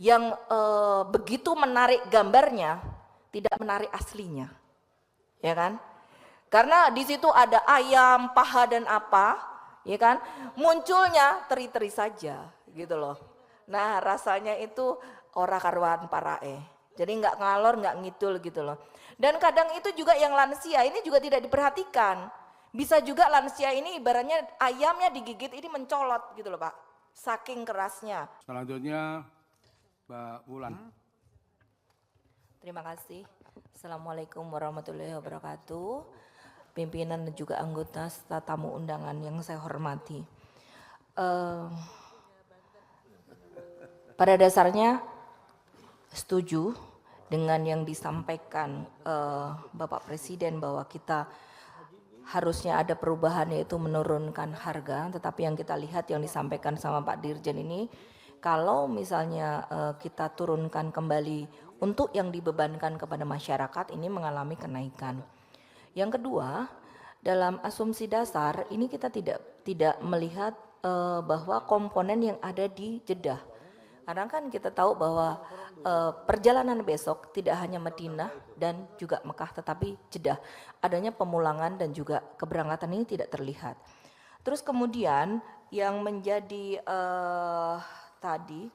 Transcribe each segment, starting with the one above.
yang begitu menarik gambarnya, tidak menarik aslinya, ya kan? Karena di situ ada ayam, paha dan apa, ya kan? Munculnya teri-teri saja, gitu loh. Nah rasanya itu ora karuan parae. Jadi nggak ngalor, nggak ngidul gitu loh. Dan kadang itu juga yang lansia ini juga tidak diperhatikan. Bisa juga lansia ini ibaratnya ayamnya digigit ini mencolot gitu loh Pak. Saking kerasnya. Selanjutnya Mbak Wulan. Terima kasih. Assalamualaikum warahmatullahi wabarakatuh. Pimpinan dan juga anggota serta tamu undangan yang saya hormati. Pada dasarnya setuju dengan yang disampaikan Bapak Presiden bahwa kita harusnya ada perubahan yaitu menurunkan harga, tetapi yang kita lihat yang disampaikan sama Pak Dirjen ini, kalau misalnya kita turunkan kembali untuk yang dibebankan kepada masyarakat ini mengalami kenaikan. Yang kedua, dalam asumsi dasar ini kita tidak melihat bahwa komponen yang ada di Jeddah. Karena kan kita tahu bahwa perjalanan besok tidak hanya Madinah dan juga Mekah tetapi Jeddah. Adanya pemulangan dan juga keberangkatan ini tidak terlihat. Terus kemudian yang menjadi tadi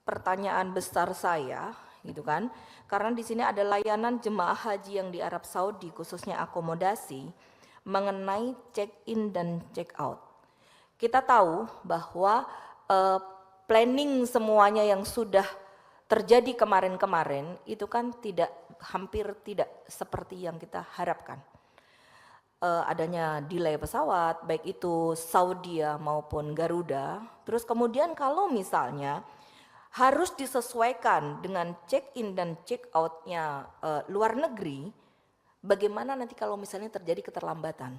pertanyaan besar saya gitu kan. Karena di sini ada layanan jemaah haji yang di Arab Saudi khususnya akomodasi mengenai check-in dan check-out. Kita tahu bahwa planning semuanya yang sudah terjadi kemarin-kemarin itu kan hampir tidak seperti yang kita harapkan. Adanya delay pesawat baik itu Saudi maupun Garuda. Terus kemudian kalau misalnya harus disesuaikan dengan check-in dan check-outnya luar negeri, bagaimana nanti kalau misalnya terjadi keterlambatan?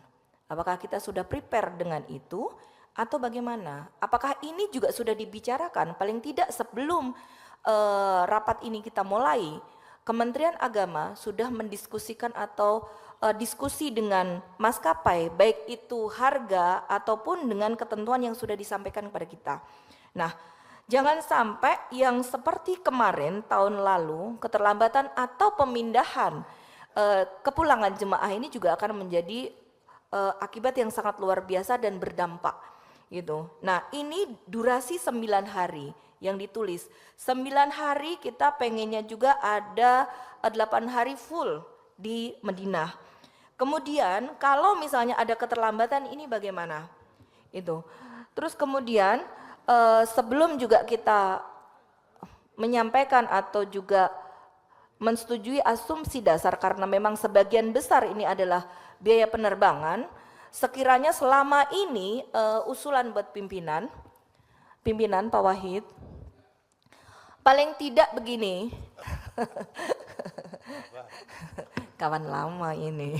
Apakah kita sudah prepare dengan itu? Atau bagaimana? Apakah ini juga sudah dibicarakan paling tidak sebelum rapat ini kita mulai? Kementerian Agama sudah mendiskusikan atau diskusi dengan maskapai baik itu harga ataupun dengan ketentuan yang sudah disampaikan kepada kita. Nah, jangan sampai yang seperti kemarin tahun lalu keterlambatan atau pemindahan kepulangan jemaah ini juga akan menjadi akibat yang sangat luar biasa dan berdampak. Gitu. Nah ini durasi 9 hari yang ditulis. 9 hari kita pengennya juga ada 8 hari full di Madinah. Kemudian kalau misalnya ada keterlambatan ini bagaimana? Itu. Terus kemudian sebelum juga kita menyampaikan atau juga mensetujui asumsi dasar karena memang sebagian besar ini adalah biaya penerbangan. Sekiranya selama ini usulan buat pimpinan Pak Wahid, paling tidak begini, kawan lama ini,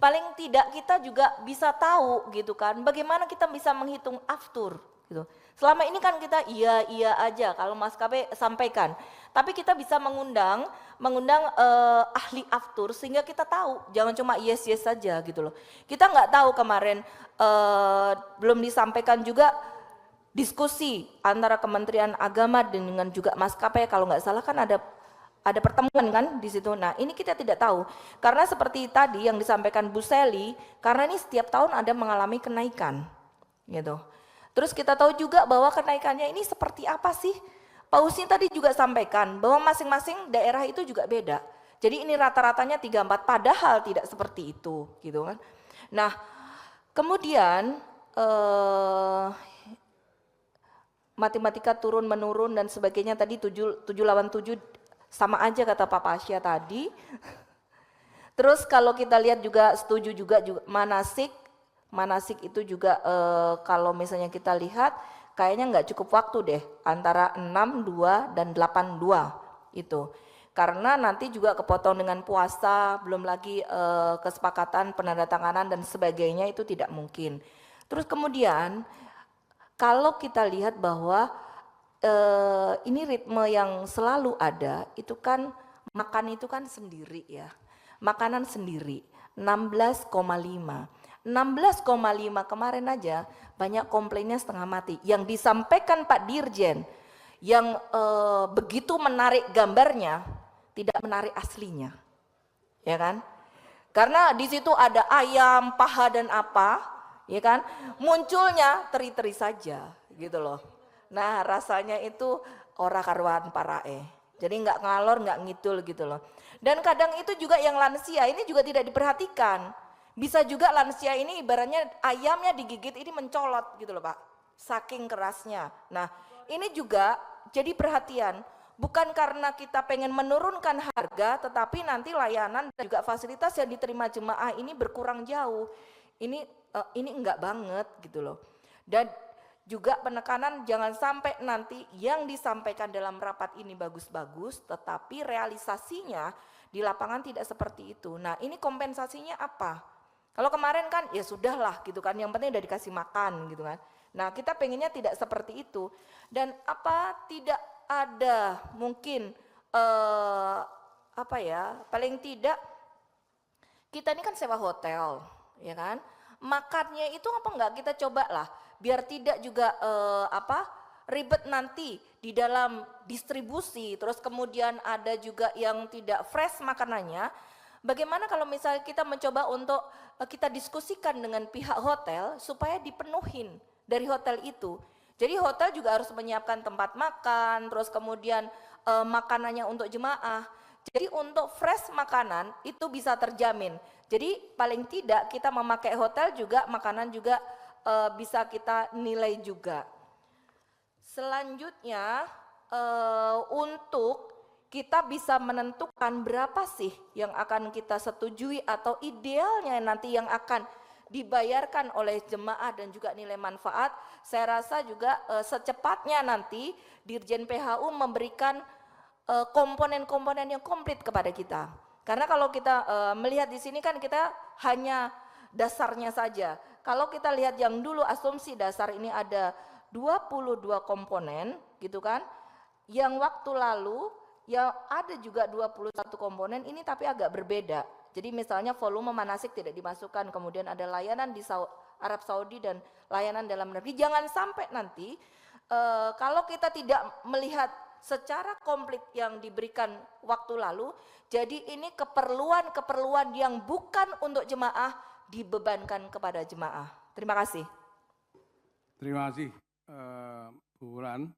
paling tidak kita juga bisa tahu gitu kan, bagaimana kita bisa menghitung aftur gitu. Selama ini kan kita iya aja kalau maskapai sampaikan, tapi kita bisa mengundang ahli aftur sehingga kita tahu, jangan cuma yes saja gitu loh. Kita nggak tahu kemarin belum disampaikan juga diskusi antara Kementerian Agama dengan juga maskapai, kalau nggak salah kan ada pertemuan kan di situ. Nah ini kita tidak tahu karena seperti tadi yang disampaikan Bu Seli, karena ini setiap tahun ada mengalami kenaikan gitu. Terus kita tahu juga bahwa kenaikannya ini seperti apa sih? Pak Husni tadi juga sampaikan bahwa masing-masing daerah itu juga beda. Jadi ini rata-ratanya 34 padahal tidak seperti itu gitu kan. Nah kemudian matematika turun menurun dan sebagainya tadi 7 lawan 7 sama aja kata Pak Pasya tadi. Terus kalau kita lihat juga setuju juga manasik itu juga kalau misalnya kita lihat kayaknya nggak cukup waktu deh antara 6-2 dan 8-2 itu. Karena nanti juga kepotong dengan puasa, belum lagi kesepakatan penandatanganan dan sebagainya itu tidak mungkin. Terus kemudian kalau kita lihat bahwa ini ritme yang selalu ada itu kan makan itu kan sendiri ya. Makanan sendiri 16,5. 16,5 kemarin aja banyak komplainnya setengah mati. Yang disampaikan Pak Dirjen yang begitu menarik gambarnya tidak menarik aslinya, ya kan? Karena di situ ada ayam, paha dan apa, ya kan? Munculnya teri-teri saja, gitu loh. Nah rasanya itu ora karuan parae. Jadi nggak ngalor, nggak ngidul gitu loh. Dan kadang itu juga yang lansia ini juga tidak diperhatikan. Bisa juga lansia ini ibaratnya ayamnya digigit ini mencolot gitu loh Pak. Saking kerasnya. Nah ini juga jadi perhatian. Bukan karena kita pengen menurunkan harga, tetapi nanti layanan dan juga fasilitas yang diterima jemaah ini berkurang jauh. Ini enggak banget gitu loh. Dan juga penekanan jangan sampai nanti yang disampaikan dalam rapat ini bagus-bagus, tetapi realisasinya di lapangan tidak seperti itu. Nah ini kompensasinya apa? Kalau kemarin kan ya sudahlah gitu kan, yang penting udah dikasih makan gitu kan. Nah kita pengennya tidak seperti itu. Dan apa tidak ada mungkin paling tidak kita ini kan sewa hotel ya kan, makannya itu apa enggak kita coba lah biar tidak juga ribet nanti di dalam distribusi, terus kemudian ada juga yang tidak fresh makanannya. Bagaimana kalau misalnya kita mencoba untuk kita diskusikan dengan pihak hotel supaya dipenuhin dari hotel itu. Jadi hotel juga harus menyiapkan tempat makan, terus kemudian makanannya untuk jemaah. Jadi untuk fresh makanan itu bisa terjamin. Jadi paling tidak kita memakai hotel juga makanan juga bisa kita nilai juga. Selanjutnya untuk kita bisa menentukan berapa sih yang akan kita setujui atau idealnya nanti yang akan dibayarkan oleh jemaah dan juga nilai manfaat. Saya rasa juga secepatnya nanti Dirjen PHU memberikan komponen-komponen yang komplit kepada kita. Karena kalau kita melihat di sini kan kita hanya dasarnya saja. Kalau kita lihat yang dulu asumsi dasar ini ada 22 komponen gitu kan. Yang waktu lalu ya ada juga 21 komponen ini tapi agak berbeda. Jadi misalnya volume manasik tidak dimasukkan, kemudian ada layanan di Arab Saudi dan layanan dalam negeri. Jangan sampai nanti kalau kita tidak melihat secara komplit yang diberikan waktu lalu, jadi ini keperluan-keperluan yang bukan untuk jemaah dibebankan kepada jemaah. Terima kasih. Terima kasih Bu Wulan.